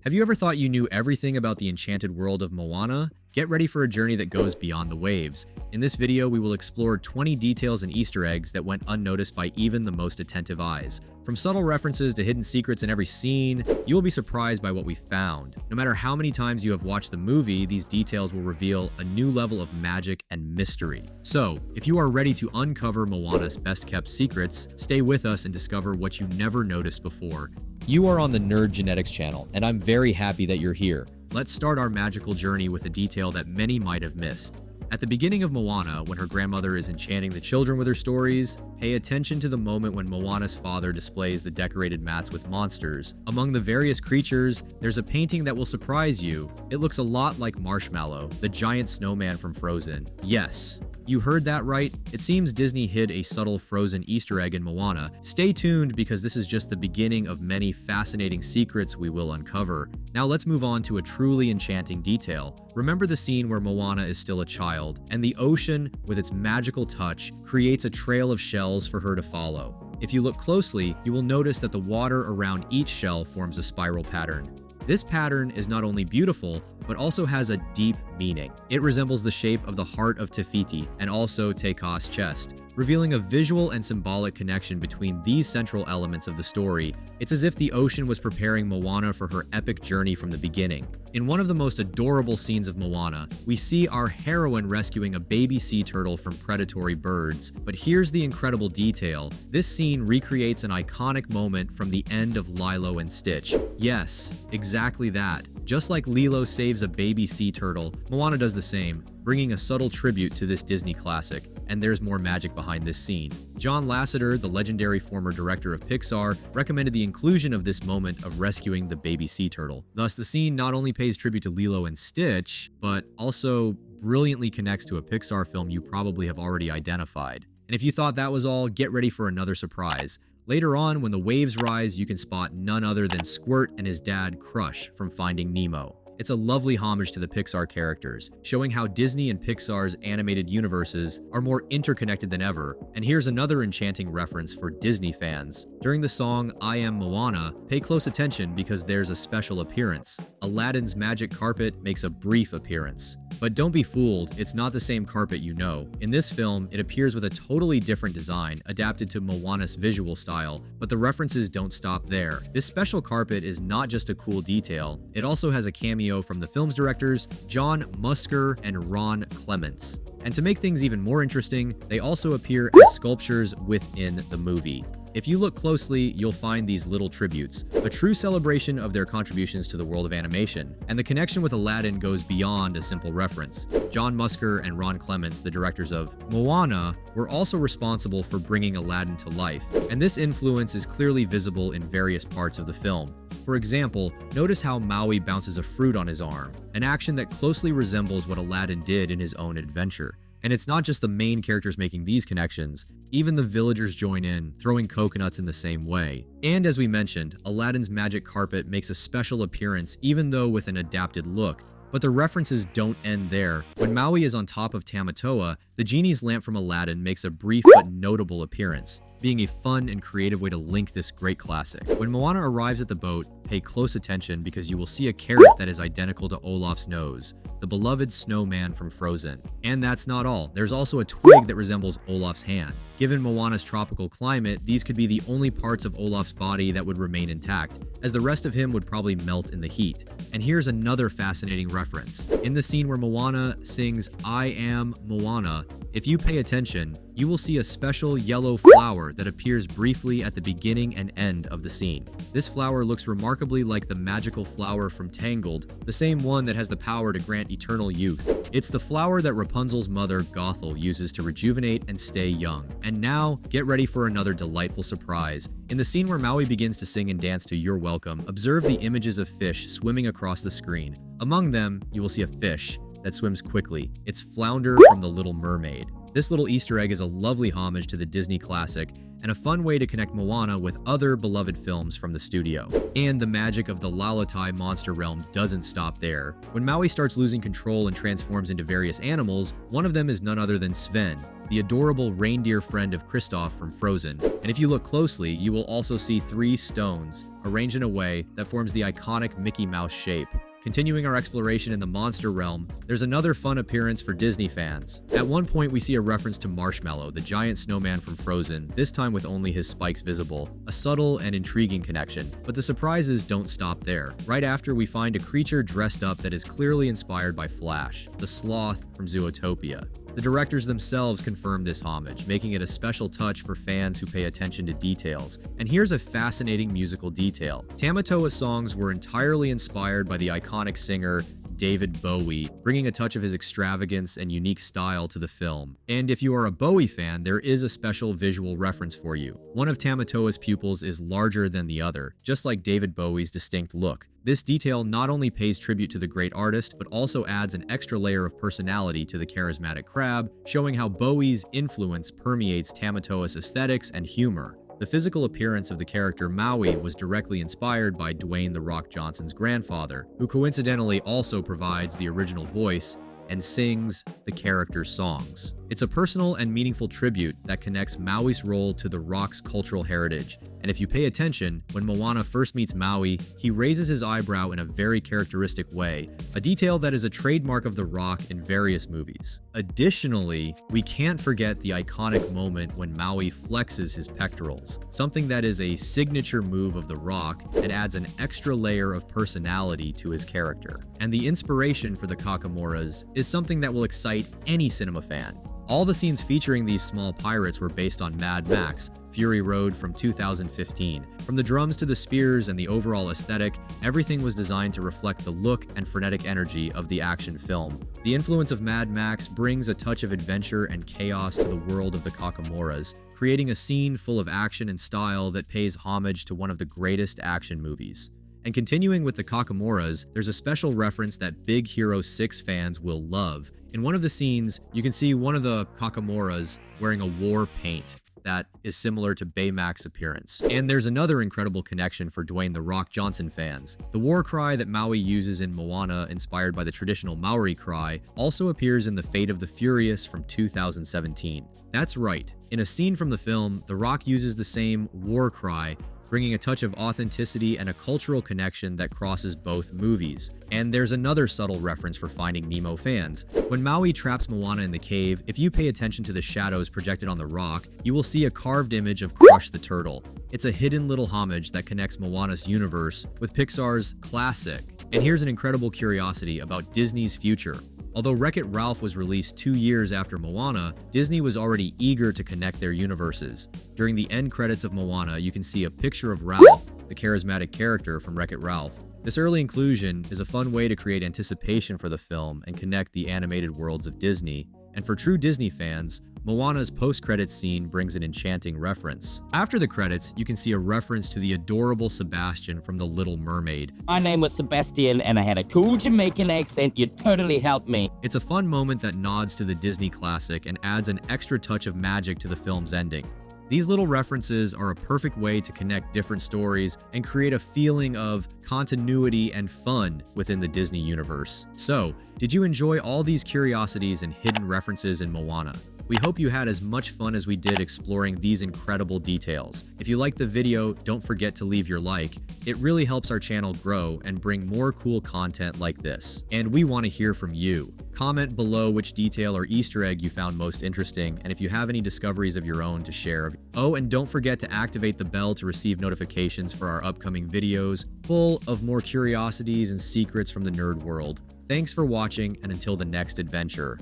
Have you ever thought you knew everything about the enchanted world of Moana? Get ready for a journey that goes beyond the waves. In this video, we will explore 20 details and Easter eggs that went unnoticed by even the most attentive eyes. From subtle references to hidden secrets in every scene, you will be surprised by what we found. No matter how many times you have watched the movie, these details will reveal a new level of magic and mystery. So, if you are ready to uncover Moana's best-kept secrets, stay with us and discover what you never noticed before. You are on the Nerd Genetics channel, and I'm very happy that you're here. Let's start our magical journey with a detail that many might have missed. At the beginning of Moana, when her grandmother is enchanting the children with her stories, pay attention to the moment when Moana's father displays the decorated mats with monsters. Among the various creatures, there's a painting that will surprise you. It looks a lot like Marshmallow, the giant snowman from Frozen. Yes, you heard that right. It seems Disney hid a subtle Frozen Easter egg in Moana. Stay tuned because this is just the beginning of many fascinating secrets we will uncover. Now let's move on to a truly enchanting detail. Remember the scene where Moana is still a child, and the ocean, with its magical touch, creates a trail of shells for her to follow. If you look closely, you will notice that the water around each shell forms a spiral pattern. This pattern is not only beautiful, but also has a deep meaning. It resembles the shape of the heart of Te Fiti and also Te Ka's chest, revealing a visual and symbolic connection between these central elements of the story. It's as if the ocean was preparing Moana for her epic journey from the beginning. In one of the most adorable scenes of Moana, we see our heroine rescuing a baby sea turtle from predatory birds. But here's the incredible detail. This scene recreates an iconic moment from the end of Lilo and Stitch. Yes, exactly that. Just like Lilo saves a baby sea turtle, Moana does the same, bringing a subtle tribute to this Disney classic. And there's more magic behind this scene. John Lasseter, the legendary former director of Pixar, recommended the inclusion of this moment of rescuing the baby sea turtle. Thus, the scene not only pays tribute to Lilo and Stitch, but also brilliantly connects to a Pixar film you probably have already identified. And if you thought that was all, get ready for another surprise. Later on, when the waves rise, you can spot none other than Squirt and his dad, Crush, from Finding Nemo. It's a lovely homage to the Pixar characters, showing how Disney and Pixar's animated universes are more interconnected than ever. And here's another enchanting reference for Disney fans. During the song I Am Moana, pay close attention because there's a special appearance. Aladdin's magic carpet makes a brief appearance. But don't be fooled, it's not the same carpet you know. In this film, it appears with a totally different design, adapted to Moana's visual style, but the references don't stop there. This special carpet is not just a cool detail, it also has a cameo from the film's directors, John Musker and Ron Clements. And to make things even more interesting, they also appear as sculptures within the movie. If you look closely, you'll find these little tributes, a true celebration of their contributions to the world of animation. And the connection with Aladdin goes beyond a simple reference. John Musker and Ron Clements, the directors of Moana, were also responsible for bringing Aladdin to life, and this influence is clearly visible in various parts of the film. For example, notice how Maui bounces a fruit on his arm, an action that closely resembles what Aladdin did in his own adventure. And it's not just the main characters making these connections, even the villagers join in, throwing coconuts in the same way. And as we mentioned, Aladdin's magic carpet makes a special appearance even though with an adapted look. But the references don't end there. When Maui is on top of Tamatoa, the genie's lamp from Aladdin makes a brief but notable appearance, being a fun and creative way to link this great classic. When Moana arrives at the boat, pay close attention because you will see a carrot that is identical to Olaf's nose, the beloved snowman from Frozen. And that's not all. There's also a twig that resembles Olaf's hand. Given Moana's tropical climate, these could be the only parts of Olaf's body that would remain intact, as the rest of him would probably melt in the heat. And here's another fascinating reference. In the scene where Moana sings I Am Moana, if you pay attention, you will see a special yellow flower that appears briefly at the beginning and end of the scene. This flower looks remarkably like the magical flower from Tangled, the same one that has the power to grant eternal youth. It's the flower that Rapunzel's mother, Gothel, uses to rejuvenate and stay young. And now, get ready for another delightful surprise. In the scene where Maui begins to sing and dance to You're Welcome, observe the images of fish swimming across the screen. Among them, you will see a fish that swims quickly. It's Flounder from The Little Mermaid. This little Easter egg is a lovely homage to the Disney classic, and a fun way to connect Moana with other beloved films from the studio. And the magic of the Lalatai monster realm doesn't stop there. When Maui starts losing control and transforms into various animals, one of them is none other than Sven, the adorable reindeer friend of Kristoff from Frozen. And if you look closely, you will also see 3 stones arranged in a way that forms the iconic Mickey Mouse shape. Continuing our exploration in the monster realm, there's another fun appearance for Disney fans. At one point, we see a reference to Marshmallow, the giant snowman from Frozen, this time with only his spikes visible. A subtle and intriguing connection. But the surprises don't stop there. Right after, we find a creature dressed up that is clearly inspired by Flash, the sloth from Zootopia. The directors themselves confirmed this homage, making it a special touch for fans who pay attention to details. And here's a fascinating musical detail. Tamatoa's songs were entirely inspired by the iconic singer David Bowie, bringing a touch of his extravagance and unique style to the film. And if you are a Bowie fan, there is a special visual reference for you. One of Tamatoa's pupils is larger than the other, just like David Bowie's distinct look. This detail not only pays tribute to the great artist, but also adds an extra layer of personality to the charismatic crab, showing how Bowie's influence permeates Tamatoa's aesthetics and humor. The physical appearance of the character Maui was directly inspired by Dwayne "The Rock" Johnson's grandfather, who coincidentally also provides the original voice and sings the character's songs. It's a personal and meaningful tribute that connects Maui's role to The Rock's cultural heritage. And if you pay attention, when Moana first meets Maui, he raises his eyebrow in a very characteristic way, a detail that is a trademark of The Rock in various movies. Additionally, we can't forget the iconic moment when Maui flexes his pectorals, something that is a signature move of The Rock and adds an extra layer of personality to his character. And the inspiration for the Kakamoras is something that will excite any cinema fan. All the scenes featuring these small pirates were based on Mad Max, Fury Road from 2015. From the drums to the spears and the overall aesthetic, everything was designed to reflect the look and frenetic energy of the action film. The influence of Mad Max brings a touch of adventure and chaos to the world of the Kakamoras, creating a scene full of action and style that pays homage to one of the greatest action movies. And continuing with the Kakamoras, there's a special reference that Big Hero 6 fans will love. In one of the scenes, you can see one of the Kakamoras wearing a war paint that is similar to Baymax's appearance. And there's another incredible connection for Dwayne "The Rock" Johnson fans. The war cry that Maui uses in Moana, inspired by the traditional Maori cry, also appears in The Fate of the Furious from 2017. That's right. In a scene from the film, The Rock uses the same war cry, bringing a touch of authenticity and a cultural connection that crosses both movies. And there's another subtle reference for Finding Nemo fans. When Maui traps Moana in the cave, if you pay attention to the shadows projected on the rock, you will see a carved image of Crush the Turtle. It's a hidden little homage that connects Moana's universe with Pixar's classic. And here's an incredible curiosity about Disney's future. Although Wreck-It Ralph was released 2 years after Moana, Disney was already eager to connect their universes. During the end credits of Moana, you can see a picture of Ralph, the charismatic character from Wreck-It Ralph. This early inclusion is a fun way to create anticipation for the film and connect the animated worlds of Disney. And for true Disney fans, Moana's post-credits scene brings an enchanting reference. After the credits, you can see a reference to the adorable Sebastian from The Little Mermaid. My name was Sebastian and I had a cool Jamaican accent. You totally helped me. It's a fun moment that nods to the Disney classic and adds an extra touch of magic to the film's ending. These little references are a perfect way to connect different stories and create a feeling of continuity and fun within the Disney universe. So, did you enjoy all these curiosities and hidden references in Moana? We hope you had as much fun as we did exploring these incredible details. If you liked the video, don't forget to leave your like. It really helps our channel grow and bring more cool content like this. And we want to hear from you. Comment below which detail or Easter egg you found most interesting, and if you have any discoveries of your own to share. Oh, and don't forget to activate the bell to receive notifications for our upcoming videos, full of more curiosities and secrets from the nerd world. Thanks for watching, and until the next adventure.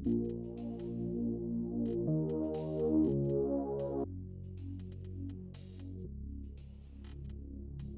You